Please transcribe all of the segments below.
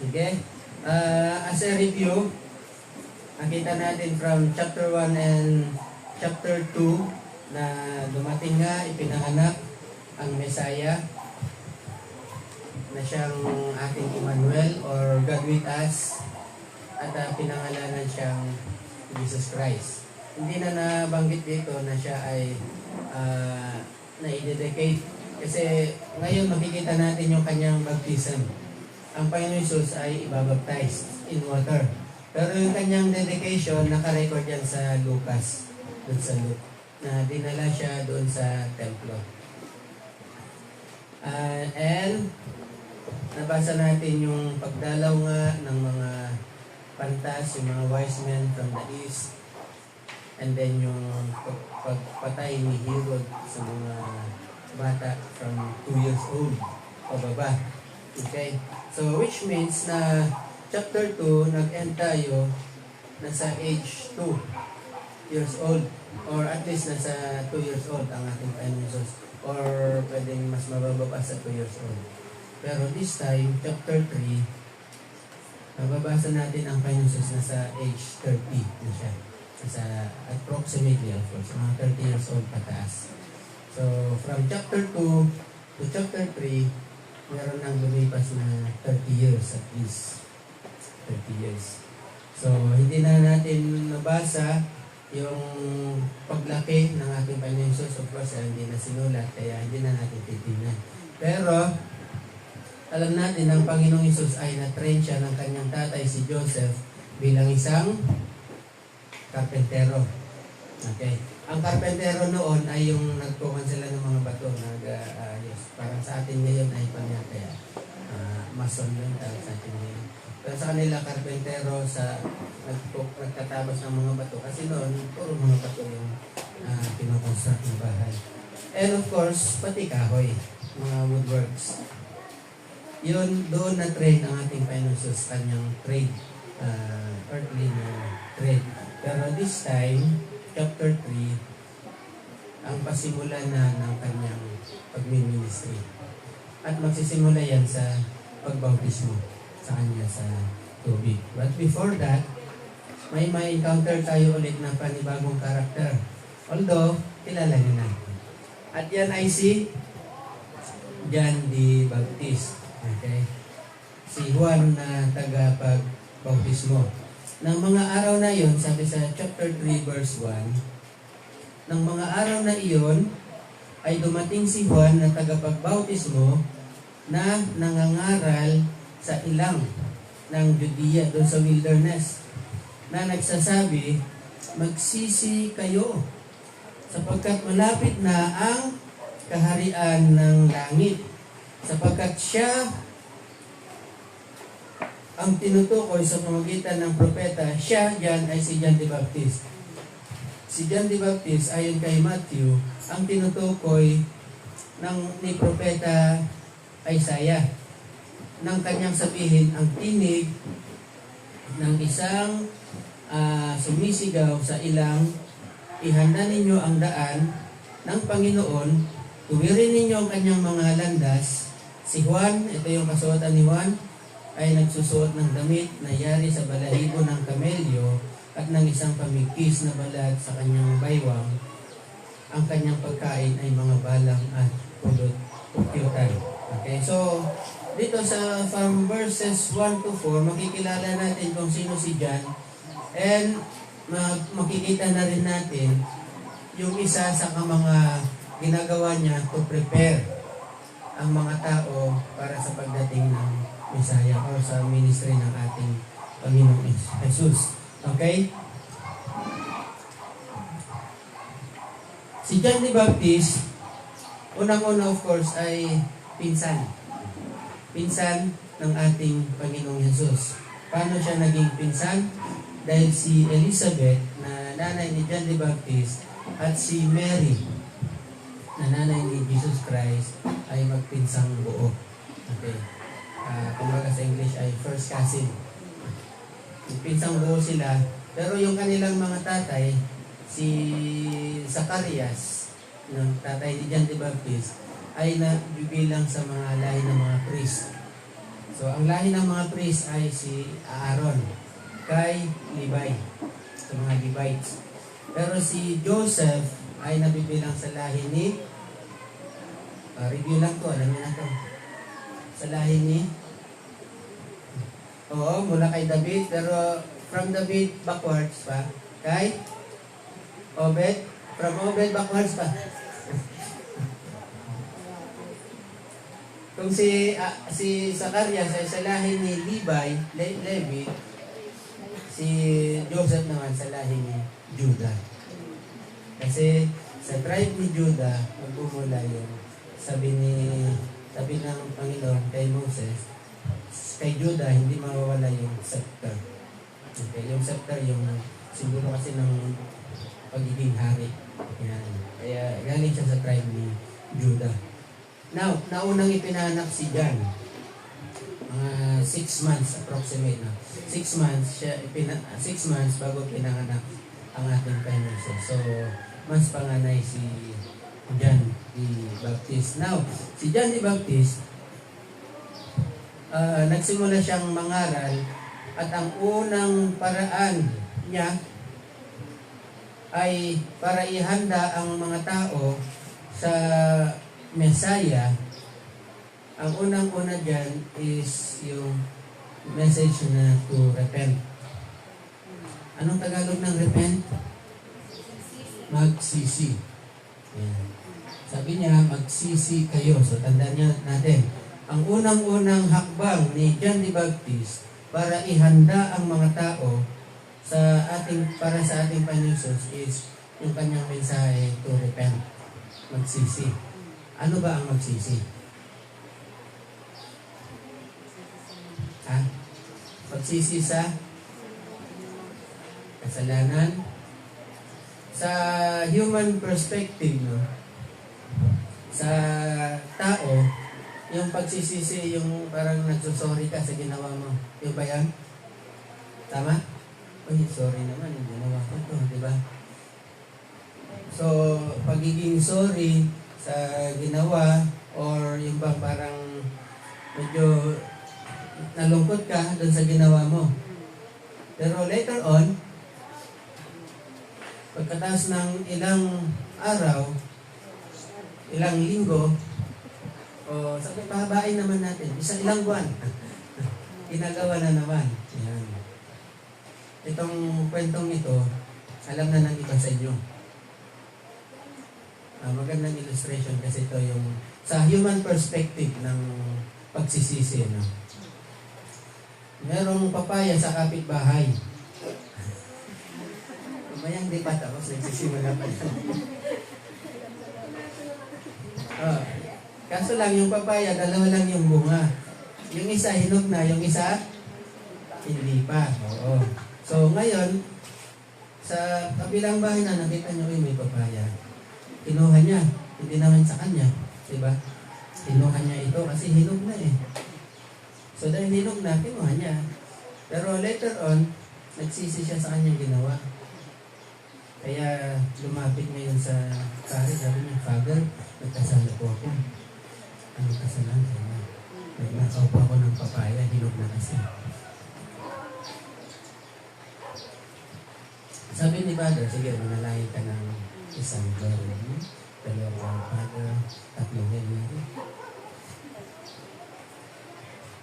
Okay? As a review, nakita natin from chapter 1 and chapter 2 na dumating nga, ipinanganak ang Messiah na siyang ating Emmanuel or God with us, at pinangalanan siyang Jesus Christ. Hindi na nabanggit dito na siya ay na-dedicate kasi ngayon makikita natin yung kanyang baptism. Ang Panginoon Jesus ay ibabaptize in water. Pero yung kanyang dedication, nakarecord yan sa Lucas, doon sa Luke, na dinala siya doon sa templo. And nabasa natin yung pagdalaw nga ng mga pantas, yung mga wise men from the east, and then yung pagpatay ni Herod sa mga bata from 2 years old pababa. Okay? So, which means na chapter 2, nag-end tayo nasa age 2 years old, or at least nasa 2 years old ang ating Panginoon Jesus, or pwedeng mas mababa pa sa 2 years old. Pero this time, chapter 3, mababasa natin ang Panginoon Jesus nasa age 30 na siya. Nasa approximately, of course, mga 30 years old pataas. So, from chapter 2 to chapter 3, meron nang lumipas na 30 years at least. 30 years. So, hindi na natin nabasa yung paglaki ng ating Panginoon Jesus. Of course, hindi na sinulat, kaya hindi na natin titignan. Pero, alam natin ang Panginoong Jesus ay na-train siya ng kanyang tatay, si Joseph, bilang isang karpentero. Okay? Ang karpentero noon ay yung nagkuhan sila ng mga bato. Parang sa atin ngayon ay kaya mason yun, sa atin ngayon. Pero sa kanila, karpentero sa nagtatapos ng mga bato. Kasi noon, puro mga bato yung pinoconstruct ng bahay. And of course, pati kahoy, mga woodworks. Yun, doon na-trade ang ating Panginoon Jesus, kanyang trade, earthly na trade. Pero this time, chapter 3, ang pasimula na ng kanyang pagmi-ministry. At magsisimula yan sa pagbautismo sa kanya sa tubig. But before that, may encounter tayo ulit ng panibagong karakter. Although, kilala niyo na. At yan ay si John the Baptist. Okay? Si Juan na tagapagbautismo. Nang mga araw na iyon, sabi sa chapter 3 verse 1, nang mga araw na iyon, ay dumating si Juan na tagapagbautismo na nangangaral sa ilang ng Judea doon sa wilderness, na nagsasabi, magsisi kayo sapagkat malapit na ang kaharian ng langit, sapagkat siya ang tinutukoy sa pamamagitan ng propeta. Siya yan ay si John the Baptist. Si John the Baptist, ayon kay Matthew, ang tinutukoy ni propeta Isaiah, nang kanyang sabihin, ang tinig ng isang sumisigaw sa ilang, ihanda ninyo ang daan ng Panginoon, tuwirin ninyo ang kanyang mga landas. Si Juan, ito yung kasuotan ni Juan, ay nagsusuot ng damit na yari sa balahibo ng kamelyo at ng isang pamigkis na balat sa kanyang baywang. Ang kanyang pagkain ay mga balang at pukyutan. Okay, so dito from verses 1 to 4, makikilala natin kung sino si John, and makikita na rin natin yung isa sa mga ginagawa niya to prepare ang mga tao para sa pagdating ng Messiah o sa ministry ng ating Panginoong Jesus. Okay? Si John the Baptist, unang-una of course ay pinsan. Pinsan ng ating Panginoong Jesus. Paano siya naging pinsan? Dahil si Elizabeth, na nanay ni John the Baptist, at si Mary, na nanay ni Jesus Christ, ay magpinsang buo. Okay. Kumbaga sa English ay first cousin. Pinsang buo sila. Pero yung kanilang mga tatay, si Zacarias, yung tatay ni John the Baptist, ay nabibilang sa mga lahi ng mga priest. So, ang lahi ng mga priest ay si Aaron kay Levi, sa mga Levites. Pero si Joseph ay nabibilang sa lahi ni, review lang to, alam niyo na to. Sa lahi ni, mula kay David, pero from David backwards pa, kay Obed, from Obed backwards pa. Kung si Zacarias ay sa lahi ni Levi, si Joseph naman sa lahi ni Judah. Kasi sa tribe ni Judah, magmumula yung sabi ng Panginoon kay Moses, kay Judah, hindi mawawala yung scepter. Okay, yung scepter, yung simbolo kasi ng pagiging hari. Yan. Kaya galing siya sa tribe ni Judah. Now, naunang ipinanak si John. Mga 6 months approximate na. 6 months, 6 months bago pinanganak ang ating Panginoon. So, mas panganay si John the Baptist. Now, si John the Baptist, nagsimula siyang mangaral at ang unang paraan niya ay para ihanda ang mga tao sa Messiah. Ang unang-una dyan is yung message na to repent. Anong Tagalog ng repent? Magsisi. Yan. Sabi niya, magsisi kayo. So, tandaan niya natin. Ang unang-unang hakbang ni John the Baptist para ihanda ang mga tao para sa ating Panginoon is yung kanyang mensahe to repent. Magsisi. Ano ba ang magsisi? Magsisi sa kasalanan. Sa human perspective, no? Sa tao, yung pagsisisi, yung parang nagsusorry ka sa ginawa mo. Yung ba yan? Tama? Uy, sorry naman, yung ginawa ko ito, di ba? So, pagiging sorry sa ginawa, or yung bang parang medyo nalungkot ka doon sa ginawa mo. Pero later on, pagkatapos ng ilang araw, ilang linggo, sabi, pahabain naman natin, ilang buwan, ginagawa na naman. Yan. Itong kwentong ito, alam na ng iba sa inyo. Magandang illustration kasi ito yung sa human perspective ng pagsisisi. No? Merong papaya sa kapitbahay. Mayang di pa tapos nagsisimula pa yan. Kaso lang yung papaya, dalawa lang yung bunga. Yung isa hinog na, yung isa hindi pa. Oo. So ngayon, sa kabilang bahay na nakita nyo may papaya. Kinuha niya, hindi naman sa kanya. Diba? Kinuha niya ito kasi hinog na eh. So dahil hinog na, kinuha niya. Pero later on, nagsisi siya sa kanyang ginawa. Kaya lumapit ngayon sa pare, sabi niya, Father, nagkasala po ako. Anong kasalanan? Nagnakaw po ako ng papaya, hinog na kasi. Sabi ni Father, sige, manalahin ka ng isang glory, dalawang Father, tatlong Mary.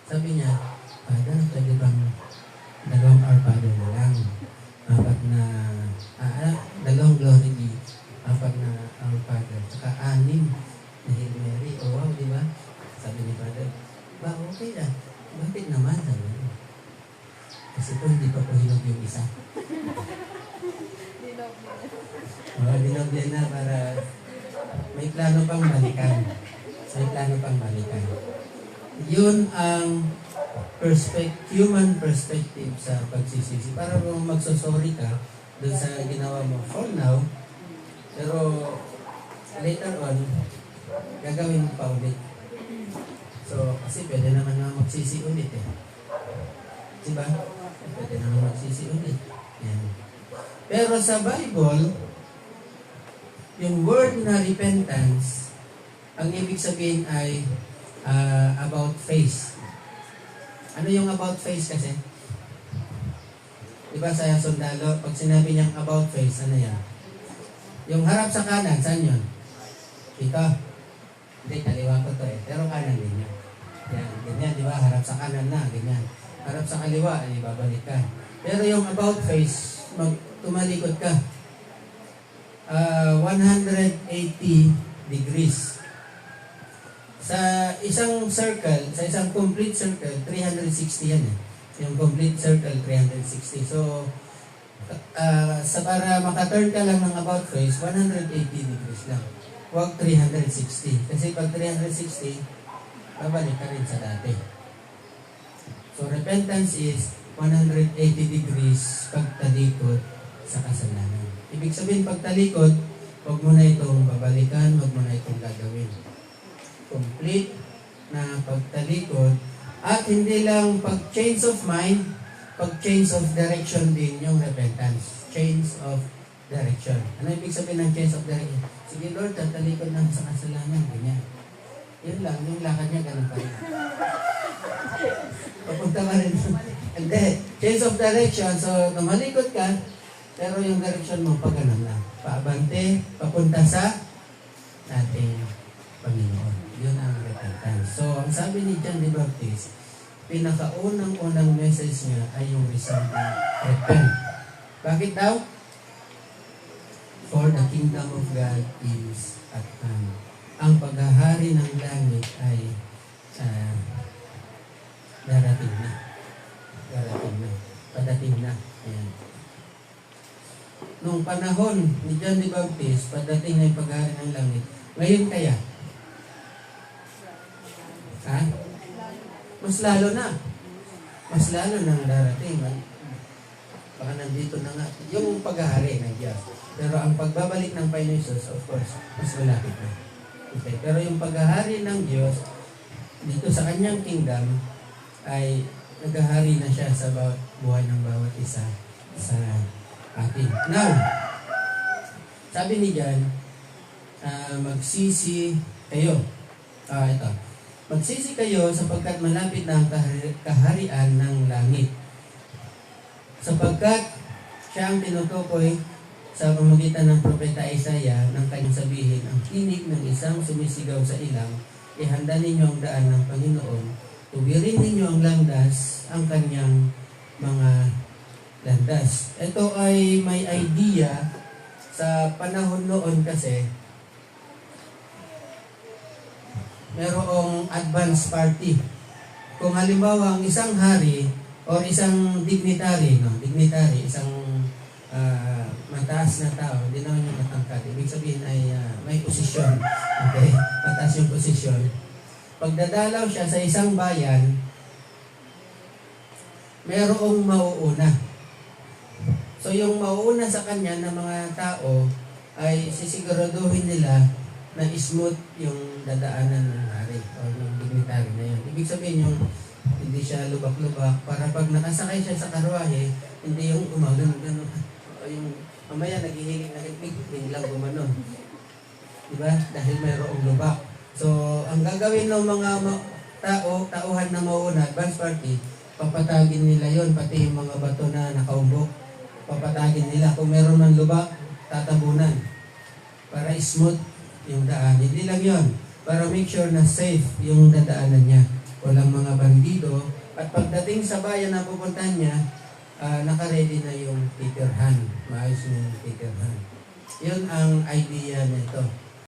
Sabi niya, Father, pwede bang dalawang Our Father na lang? Dalawang glory di, apat na Our Father, saka 6 na Hail Mary. Oh wow, di ba? Sabi ni Father, ba, okay lang. Bakit naman? Sabi niya. Kasi po, hindi pa po hinog yung isa. Dinogyan na para may plano pang balikan. Yun ang human perspective sa pagsisisi. Para kung magsosorry ka doon sa ginawa mo for now, pero later on, gagawin mo pa ulit. So, kasi pwede naman na magsisi ulit eh. Diba? Pwede naman magsisi ulit. Yan. Pero sa Bible, yung word na repentance, ang ibig sabihin ay about faith. Ano yung about face kasi? Diba sa sundalo, pag sinabi niyang about face, ano yan? Yung harap sa kanan, saan yun? Ito. Hindi, kaliwa ko to eh. Pero kanan din yan. Yan, ganyan, di ba? Harap sa kanan na, ganyan. Harap sa kaliwa, ay babalik ka. Pero yung about face, tumalikod ka. 180 degrees. Sa isang circle, sa isang complete circle, 360 yan eh. Yung complete circle, 360. So, sa para makaturn ka lang ng about face, 180 degrees lang. Huwag 360. Kasi pag 360, babalik ka rin sa dati. So, repentance is 180 degrees pagtalikod sa kasalanan. Ibig sabihin, pagtalikod, huwag mo na itong babalikan, huwag mo na itong gagawin. Complete na pagtalikod. At hindi lang pag-change of mind, pag-change of direction din yung repentance. Change of direction. Ano ibig sabihin ng change of direction? Sige Lord, tatalikod lang sa kasalanan. Ganyan. Yun lang, yung lakad niya, ganun pa rin. Papunta ka rin. Hindi. Change of direction. So, tumalikod ka, pero yung direction mo, pa ganun lang. Paabante, papunta sa ating Panginoon. Yun ang repentance. So, ang sabi ni John the Baptist, pinakaunang-unang message niya ay yung resounding repent. Bakit daw? For the kingdom of God is at hand. Ang paghahari ng langit ay darating na. Darating na. Padating na. Ayan. Nung panahon ni John the Baptist, padating na yung paghahari ng langit. Ngayon kaya? Ha? Mas lalo na. Mas lalo nang darating. Baka nandito na nga. Yung paghahari ng Diyos. Pero ang pagbabalik ng Panginoon Jesus, of course, mas malapit na. Okay. Pero yung paghahari ng Diyos, dito sa kanyang kingdom, ay naghahari na siya sa buhay ng bawat isa sa atin. Now, sabi ni John, magsisi kayo. Ito. Magsisi kayo sapagkat malapit na ang kaharian ng langit. Sapagkat siya ang tinutukoy sa pamamagitan ng propeta Isaiah nang kanyang sabihin, ang tinig ng isang sumisigaw sa ilang, ihanda ninyo ang daan ng Panginoon, tuwirin ninyo ang landas, ang kanyang mga landas. Ito ay may idea sa panahon noon kasi merong advance party. Kung halimbawa ang isang hari o isang dignitary, isang mataas na tao, hindi naman yung matangkad. Ibig sabihin ay may posisyon. Okay? Mataas yung posisyon. Pagdadalaw siya sa isang bayan, merong mauuna. So yung mauuna sa kanya ng mga tao ay sisiguraduhin nila na smooth yung dadaanan ng hari o yung dignitary na yun. Ibig sabihin yung hindi siya lubak-lubak para pag nakasakay siya sa karwahe, hindi yung gumagano o yung mamaya naghihiling na biglang gumanon. Diba? Dahil mayroong lubak. So, ang gagawin ng mga tauhan na mauuna, advance party, papatagin nila yon pati yung mga bato na nakaumbok. Papatagin nila. Kung meron man lubak, tatabunan. Para smooth yung daan. Hindi lang yon. Para make sure na safe yung dadaanan niya. Walang mga bandido. At pagdating sa bayan na pupuntahan niya, naka-ready na yung titirhan. Maayos yung titirhan. Yun ang idea nito.